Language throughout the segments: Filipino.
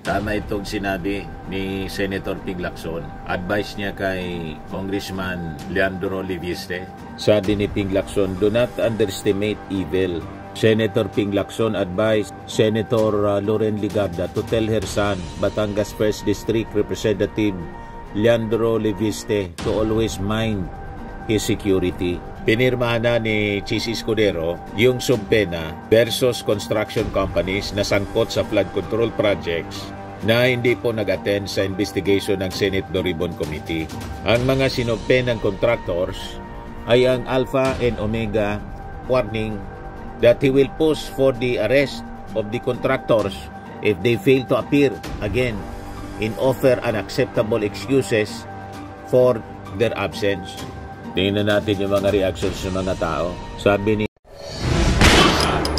Tama itong sinabi ni Senator Ping Lacson. Advice niya kay Congressman Leandro Leviste. Sabi ni Ping Lacson, do not underestimate evil. Senator Ping Lacson advised Senator Loren Legarda to tell her son, Batangas 1st District Representative Leandro Leviste, to always mind his security. Pinirmahan na ni Chis Escudero yung subpena versus construction companies na sangkot sa flood control projects na hindi po nag-attend sa investigation ng Senate Doribon Committee. Ang mga sinubpen ng contractors ay ang Alpha and Omega warning that he will push for the arrest of the contractors if they fail to appear again and offer unacceptable excuses for their absence. Tingnan natin yung mga reactions ng mga tao. Sabi ni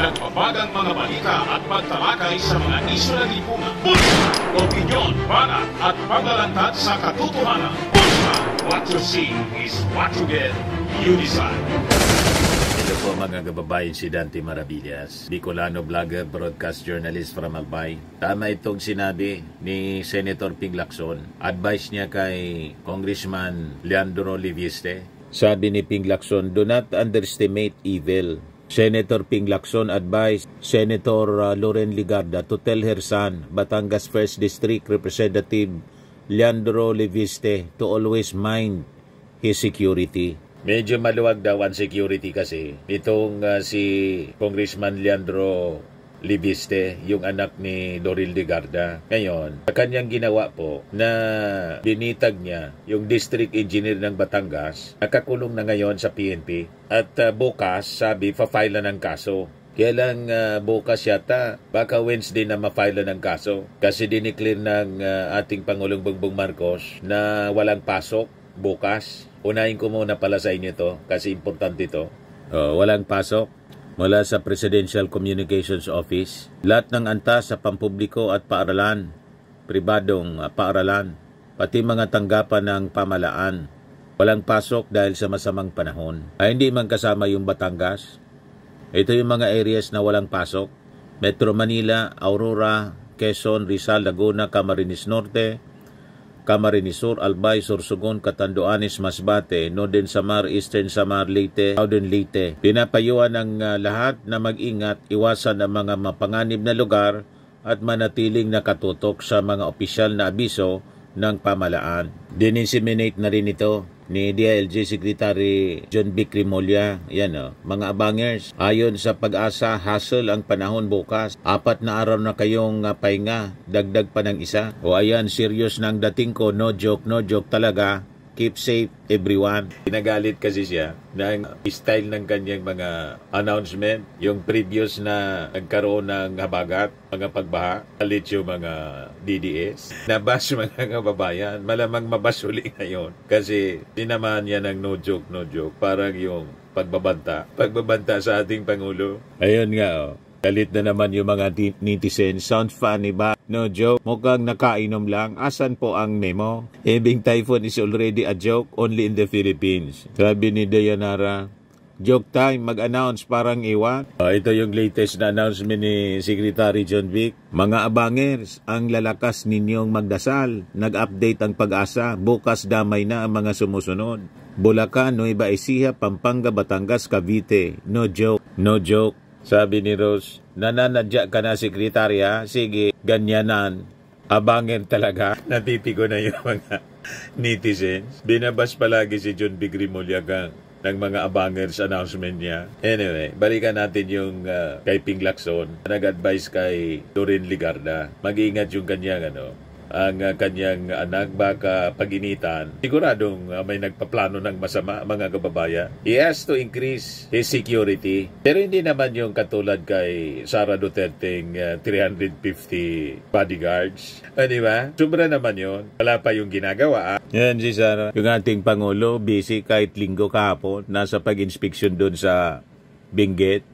nagpapagang mga balita at pagtalakay sa mga isyu ng lipunan. Pulsa! Opinyon, banat at paglalantad sa katotohanan. Pulsa! What you see is what you get. You decide. Ito po mga kababayan, si Dante Maravillas, Bicolano vlogger, broadcast journalist from Albay. Tama itong sinabi ni Senator Ping Lacson. Advice niya kay Congressman Leandro Leviste. Sabi ni Ping Lacson, do not underestimate evil. Senator Ping Lacson advised Senator Loren Legarda to tell her son, Batangas 1st District Representative Leandro Leviste, to always mind his security. Medyo maluwag daw ang security kasi itong si Congressman Leandro Leviste, yung anak ni Doril Legarda. Ngayon, sa kanyang ginawa po na binitag niya yung district engineer ng Batangas, nakakulong na ngayon sa PNP. At bukas, sabi, pa-file na ng kaso. Kaya lang bukas yata, baka Wednesday na ma-file na ng kaso. Kasi dineclare ng ating Pangulong Bongbong Marcos na walang pasok bukas. Unahin ko muna pala sa inyo to kasi importante to. Walang pasok mula sa Presidential Communications Office. Lahat ng antas sa pampubliko at paaralan, pribadong paaralan, pati mga tanggapan ng pamalaan. Walang pasok dahil sa masamang panahon. Ay hindi man kasama yung Batangas. Ito yung mga areas na walang pasok. Metro Manila, Aurora, Quezon, Rizal, Laguna, Camarines Norte, Camarines Sur, Albay, Sorsogon, Catanduanes, Masbate, Northern Samar, Eastern Samar, Leyte, Southern Leyte. Pinapayuhan ng lahat na mag-ingat, iwasan ang mga mapanganib na lugar at manatiling nakatutok sa mga opisyal na abiso ng pamalaan. Dininseminate na rin ito ni DILG Secretary John B. Crimolia. Yan mga abangers. Ayon sa Pag-asa, hassle ang panahon bukas. 4 na araw na kayong pahinga. Dagdag pa ng isa. O ayan, serious na ang dating ko. No joke talaga. Keep safe everyone. Pinagalit kasi siya ng style ng kanyang mga announcement. Yung previous na nagkaroon ng habagat, mga pagbaha, alit yung mga DDS. Nabash mga kababayan, malamang mabash uli ngayon. Kasi tinamaan niya ng no joke. Parang yung pagbabanta sa ating Pangulo. Ayun nga galit na naman yung mga netizens. Sounds funny ba? No joke. Mukhang nakainom lang. Asan po ang memo? Having typhoon is already a joke only in the Philippines. Sabi ni Dayanara, joke time, mag-announce parang iwan. Ito yung latest na announcement ni Secretary John Vic. Mga abangers, ang lalakas ninyong magdasal. Nag-update ang Pag-asa. Bukas damay na ang mga sumusunod. Bulacan, Nueva Ecija, Pampanga, Batangas, Cavite. No joke. Sabi ni Rose, nananadya ka na, sekretarya. Sige, ganyanan. Abanger talaga. Napipigo na yung mga netizens. Binabas palagi si John B. Grimulyagang ng mga abangers announcement niya. Anyway, balikan natin yung kay Ping Lacson. Nag-advise kay Loren Legarda. Mag-iingat yung kanyang ang kanyang anak baka paginitan. Siguradong may nagpaplano ng masama, mga kababayan. He has to increase his security. Pero hindi naman yung katulad kay Sara Duterte'ng 350 bodyguards. Di ba? Sobra naman yun. Wala pa yung ginagawa. Yan si Sara. Yung ating Pangulo, busy kahit linggo kahapon. Nasa pag-inspeksyon doon sa Benguet.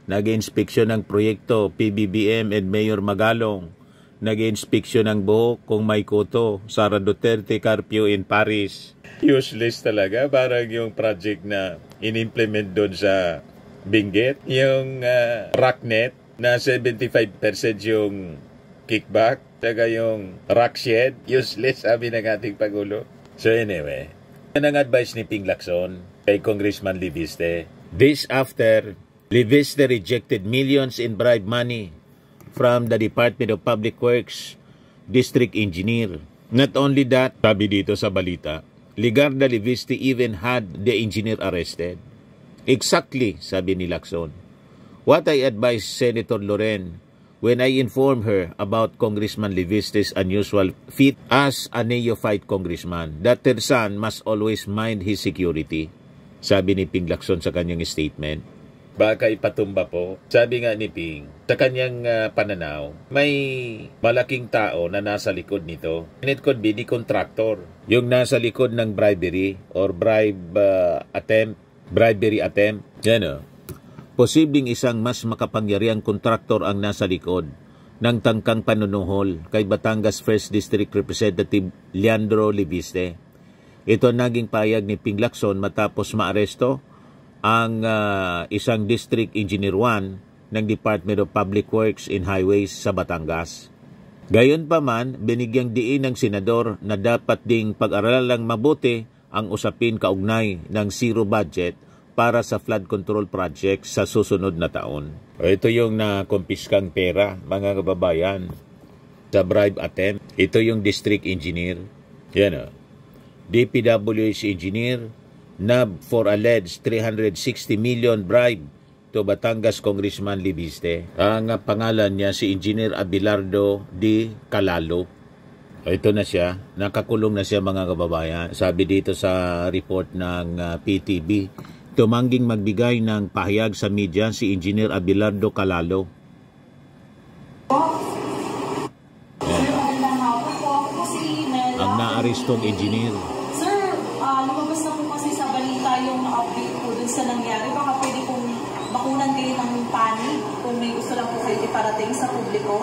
Nag-inspeksyon ng proyekto PBBM and Mayor Magalong. Nag-inspeksyon ng buhok kung may kuto. Sara Duterte, Carpio in Paris. Useless talaga. Parang yung project na in-implement doon sa Benguet. Yung RACnet na 75% yung kickback. Saka yung rock shed, useless, sabi ng ating Pangulo. So anyway, yan ang advice ni Ping Lacson kay Congressman Leviste. This after Leviste rejected millions in bribe money from the Department of Public Works District Engineer. Not only that, sabi dito sa balita, Ligarda Leviste even had the engineer arrested. Exactly, sabi ni Lacson, what I advised Senator Loren when I informed her about Congressman Leviste's unusual feat as a neophyte congressman, that her son must always mind his security, sabi ni Ping Lacson sa kanyang statement. Baka ipatumba po. Sabi nga ni Ping, sa kanyang pananaw, may malaking tao na nasa likod nito. And it could be the contractor. Yung nasa likod ng bribery or bribery attempt. Yan o. Posibleng isang mas makapangyariang kontraktor ang nasa likod ng tangkang panunuhol kay Batangas 1st District Representative Leandro Leviste. Ito naging payag ni Ping Lacson matapos maaresto ang isang District Engineer 1 ng Department of Public Works and Highways sa Batangas. Gayunpaman, binigyang diin ng senador na dapat ding pag-aralang mabuti ang usapin kaugnay ng zero budget para sa flood control project sa susunod na taon. Ito yung nakumpiskang pera, mga kababayan, sa bribe attempt. Ito yung District Engineer. Yan o. DPWH Engineer, NAB for alleged 360 million bribe to Batangas Congressman Leviste. Ang pangalan niya si Engineer Abelardo D. Calalo. Ito na siya. Nakakulong na siya, mga kababayan. Sabi dito sa report ng PTB, tumangging magbigay ng pahayag sa media si Engineer Abelardo Calalo. Ang naarestong engineer. Lumabas na po kasi sa balita yung update po dun sa nangyari. Baka pwede pong bakunan kayo ng panig kung may gusto lang po kayo iparating sa publiko.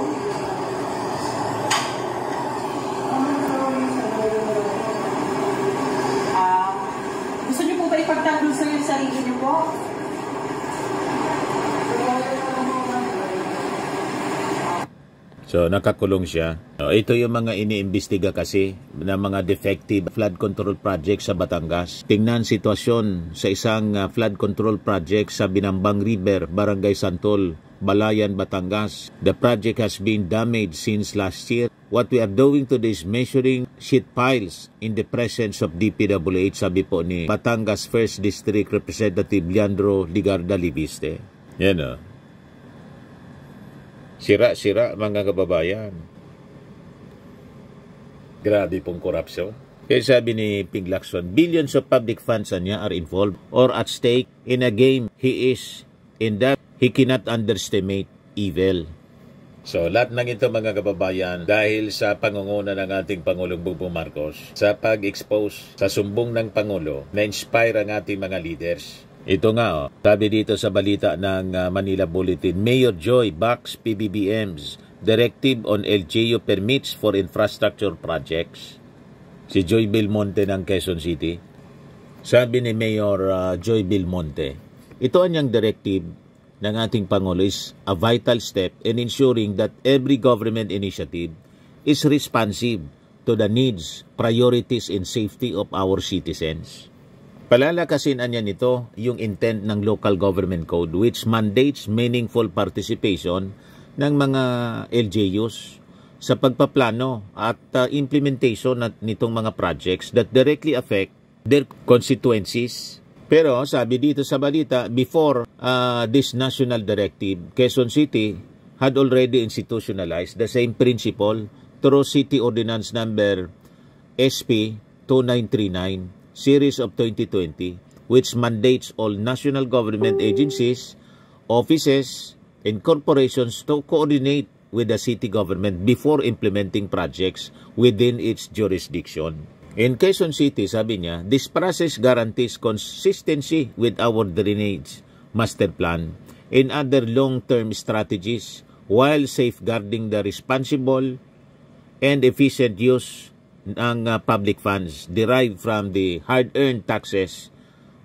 Gusto niyo po ba ipagtanggol sa yung sarili niyo po? So, nakakulong siya. Ito yung mga iniimbestiga kasi na mga defective flood control project sa Batangas. Tingnan sitwasyon sa isang flood control project sa Binambang River, Barangay Santol, Balayan, Batangas. The project has been damaged since last year. What we are doing today is measuring sheet piles in the presence of DPWH, sabi po ni Batangas 1st District Representative Leandro Ligarda Leviste. Yan o. Sira-sira, mga kababayan. Grabe pong korupsyon. Kaya sabi ni Ping Lacson, billions of public funds niya are involved or at stake in a game he is in that he cannot underestimate evil. So, lahat ng ito, mga kababayan, dahil sa pangunguna ng ating Pangulong Bongbong Marcos, sa pag-expose sa sumbong ng Pangulo, na-inspire ang ating mga leaders. Ito nga, sabi dito sa balita ng Manila Bulletin, Mayor Joy backs PBBM's directive on LGU permits for infrastructure projects. Si Joy Belmonte ng Quezon City. Sabi ni Mayor Joy Belmonte, ito anyang directive ng ating Pangulo is a vital step in ensuring that every government initiative is responsive to the needs, priorities, and safety of our citizens. Palalakasin niya nito yung intent ng Local Government Code which mandates meaningful participation ng mga LGUs sa pagpaplano at implementation nitong mga projects that directly affect their constituencies. Pero sabi dito sa balita, before this national directive, Quezon City had already institutionalized the same principle through City Ordinance Number SP 2939 Series of 2020, which mandates all national government agencies, offices, and corporations to coordinate with the city government before implementing projects within its jurisdiction. In Quezon City, sabi niya, this process guarantees consistency with our drainage master plan and other long-term strategies while safeguarding the responsible and efficient use ng public funds derived from the hard-earned taxes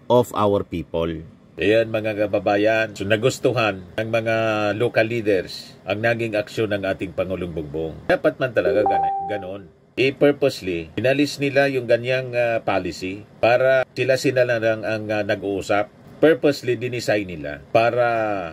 of our people. Ayan mga kababayan, so nagustuhan ng mga local leaders ang naging aksyon ng ating Pangulong Bongbong. Dapat man talaga ganon. Purposely, inalis nila yung ganyang policy para sila lang ang nag-uusap. Purposely dinesign nila para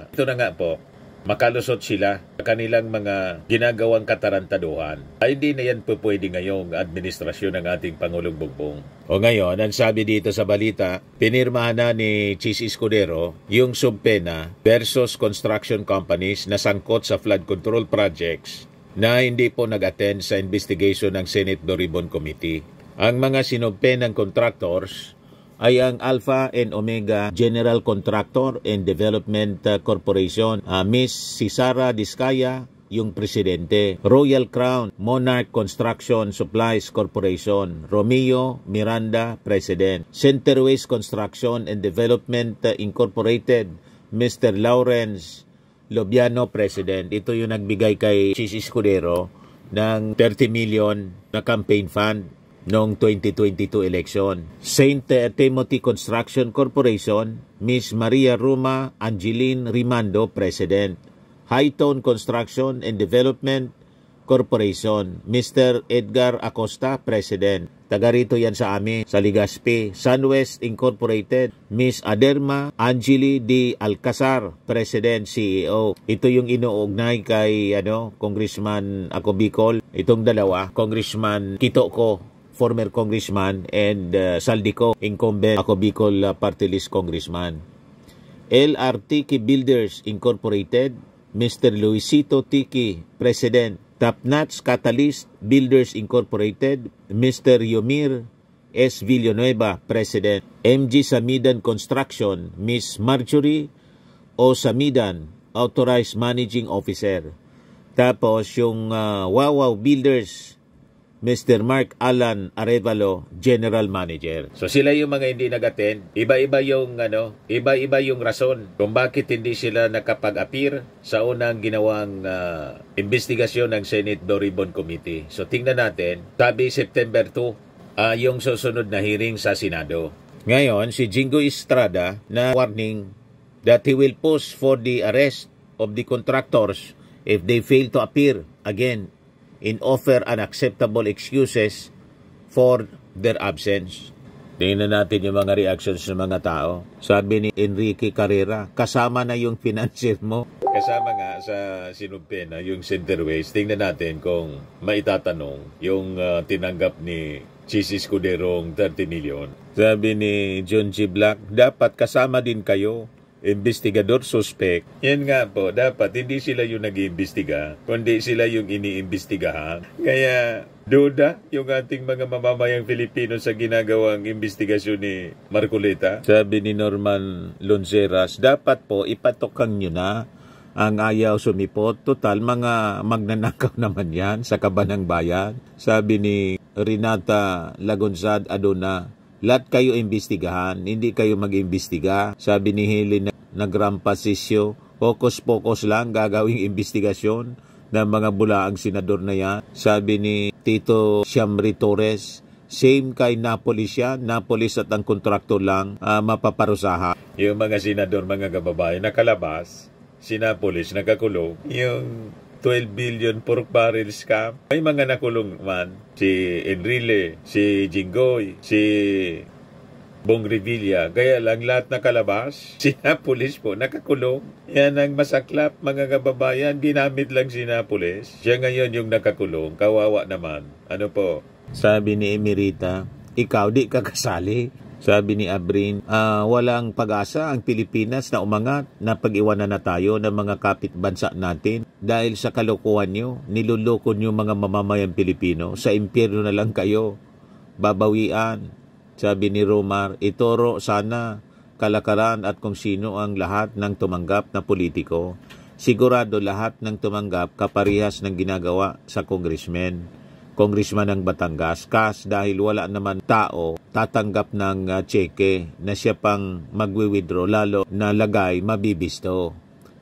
ito na nga po, makalusot sila sa kanilang mga ginagawang katarantaduhan. Ay hindi na yan po pwede ngayong administrasyon ng ating Pangulong Bongbong. O ngayon, ang sabi dito sa balita, pinirmahan na ni Chis Escudero yung subpena versus construction companies na sangkot sa flood control projects na hindi po nag-attend sa investigation ng Senate Blue Ribbon Committee. Ang mga sinubpenang contractors ay ang Alpha and Omega General Contractor and Development Corporation, Miss Cesara Diskaya, yung presidente. Royal Crown Monarch Construction Supplies Corporation, Romeo Miranda, president. Centerways Construction and Development Incorporated, Mr. Lawrence Lobiano, president. Ito yung nagbigay kay Chis Escudero ng 30 million na campaign fund noong 2022 election. St. Timothy Construction Corporation, Miss Maria Ruma Angeline Rimando, president. Hightone Construction and Development Corporation, Mr. Edgar Acosta, president. Taga rito yan sa amin, sa Legazpi. Sunwest Incorporated, Miss Aderma Angeli D. Alcazar, president, CEO. Ito yung inuugnay kay Congressman Ako Bicol. Itong dalawa, Congressman Kito ko, former congressman, and Saldico, incumbent Ako Bicol Party List congressman. LR Tiki Builders Incorporated, Mr. Luisito Tiki, president. Top-Notch Catalyst Builders Incorporated, Mr. Yomir S. Villanueva, president. MG Samidan Construction, Miss Marjorie O. Samidan, authorized managing officer. Tapos yung Wawaw Builders, Mr. Mark Alan Arevalo, General Manager. So sila yung mga hindi nag-attend. Iba-iba yung rason kung bakit hindi sila nakapag-appear sa unang ginawang investigasyon ng Senate Blue Ribbon Committee. So tingnan natin, sabi September 2, yung susunod na hearing sa Senado. Ngayon, si Jingo Estrada na warning that he will push for the arrest of the contractors if they fail to appear again and offer unacceptable excuses for their absence. Tingnan natin yung mga reactions ng mga tao. Sabi ni Enrique Carrera, kasama na yung financier mo. Kasama nga sa sinumpena yung Centerways. Tingnan natin kung maitatanong yung tinanggap ni Chis Escuderong 30 million. Sabi ni John G. Black, dapat kasama din kayo. Investigador suspect. Yan nga po, dapat hindi sila yung nag-iimbestiga, kundi sila yung iniimbestigahan. Kaya duda yung ating mga mamamayang Pilipino sa ginagawang investigasyon ni Marcoleta. Sabi ni Norman Lonceras, dapat po ipatokan nyo na ang ayaw sumipot. Total, mga magnanakaw naman yan sa kabanang bayan. Sabi ni Renata Lagonzad Adona, lahat kayo imbestigahan, hindi kayo mag-imbestiga. Sabi ni Helen Nagrampasisyo, focus lang gagawing investigasyon ng mga bulaang senador na yan. Sabi ni Tito Siamri Torres, same kay Napolis yan. Napolis at ang kontraktor lang mapaparusahan. Yung mga senador, mga kababayan, nakalabas, si Napolis nakakulong. Yung 12 billion pork barrel scam. May mga nakulong man. Si Enrile, si Jinggoy, si Bong Revilla. Kaya lang lahat nakalabas. Si Napolis po nakakulong. Yan ang masaklap, mga kababayan. Ginamit lang si Napolis. Siya ngayon yung nakakulong. Kawawa naman. Ano po? Sabi ni Emerita, ikaw di ka kasali. Sabi ni Abrin, walang pag-asa ang Pilipinas na umangat na pag-iwanan na tayo ng mga kapitbansa natin dahil sa kalokohan nyo, niluloko nyo mga mamamayang Pilipino, sa impyerno na lang kayo, babawian. Sabi ni Romar, ituro sana kalakaran at kung sino ang lahat ng tumanggap na politiko. Sigurado lahat ng tumanggap kaparihas ng ginagawa sa congressman ng Batangas, dahil wala naman tao tatanggap ng cheque na siya pang magwi-withdraw, lalo na lagay mabibisto.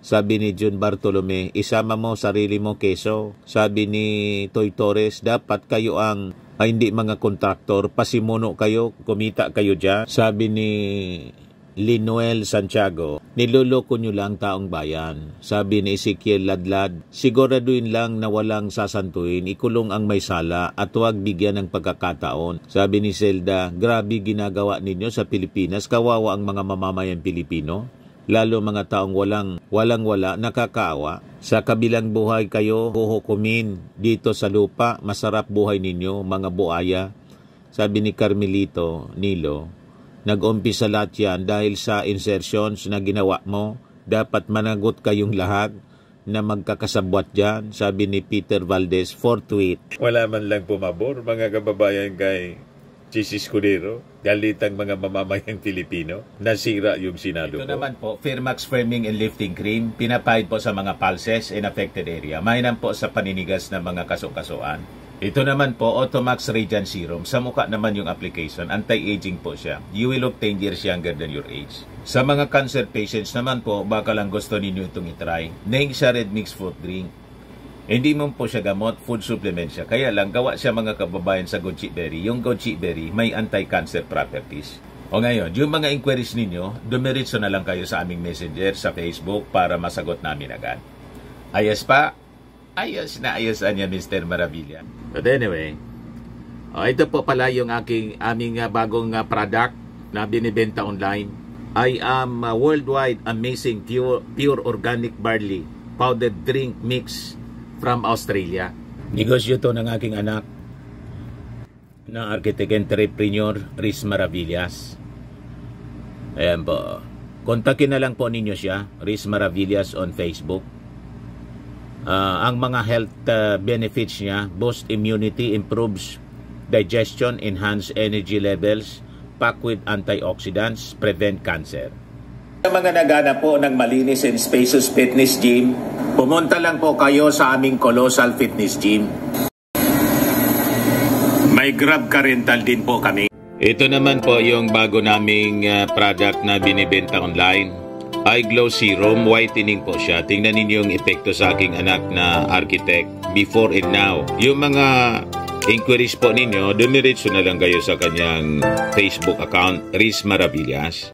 Sabi ni John Bartolome, isama mo sarili mo keso. Sabi ni Toy Torres, dapat kayo ang hindi mga kontraktor, pasimuno kayo, kumita kayo dyan. Sabi ni Linuel Santiago, niloloko nyo lang taong bayan. Sabi ni Ezekiel Ladlad, siguraduhin lang na walang sasantuin, ikulong ang may sala at huwag bigyan ng pagkakataon. Sabi ni Zelda, grabe ginagawa ninyo sa Pilipinas, kawawa ang mga mamamayang Pilipino. Lalo mga taong walang-wala, nakakaawa. Sa kabilang buhay kayo, huhukumin. Dito sa lupa, masarap buhay ninyo, mga buaya. Sabi ni Carmelito Nilo, nag-umpisa lahat yan dahil sa insertions na ginawa mo. Dapat managot kayong lahat na magkakasabwat dyan. Sabi ni Peter Valdez, for tweet. Wala man lang pumabor, mga kababayan kay Chis Escudero. Galitang mga mamamayang Pilipino. Nasira yung Senado po. Ito naman po, Firmax Firming and Lifting Cream. Pinapahid po sa mga pulses in affected area. Mainam po sa paninigas ng mga kaso-kasuan. Ito naman po, Automax Radiant Serum. Sa mukha naman yung application, anti-aging po siya. You will look 10 years younger than your age. Sa mga cancer patients naman po, baka lang gusto ninyo itong itry. Neng siya red mixed fruit drink. Hindi mo po siya gamot, food supplement siya. Kaya lang, gawa siya mga kababayan sa goji berry. Yung goji berry, may anti-cancer properties. O ngayon, yung mga inquiries ninyo, dumiritso na lang kayo sa aming messenger sa Facebook para masagot namin agad. Ayos pa? Ayos na ayosan niya, Mr. Maravilla. But anyway, ito po pala yung aming bagong product na binibenta online. I am worldwide amazing pure organic barley powdered drink mix from Australia. Negosyo to ng aking anak na architect entrepreneur Riz Maravillas. Ayan po. Kontakin na lang po ninyo siya, Riz Maravillas on Facebook. Ang mga health benefits niya, boost immunity, improves digestion, enhance energy levels, packed with antioxidants, prevent cancer. Sa mga nagana po ng malinis and spacious fitness gym, pumunta lang po kayo sa aming Colossal Fitness Gym. May Grab Car Rental din po kami. Ito naman po yung bago naming product na binibenta online. Eye Glow Serum, whitening po siya. Tingnan ninyo yung epekto sa aking anak na architect before and now. Yung mga inquiries po ninyo, dumiretso na lang kayo sa kanyang Facebook account, Riz Maravillas.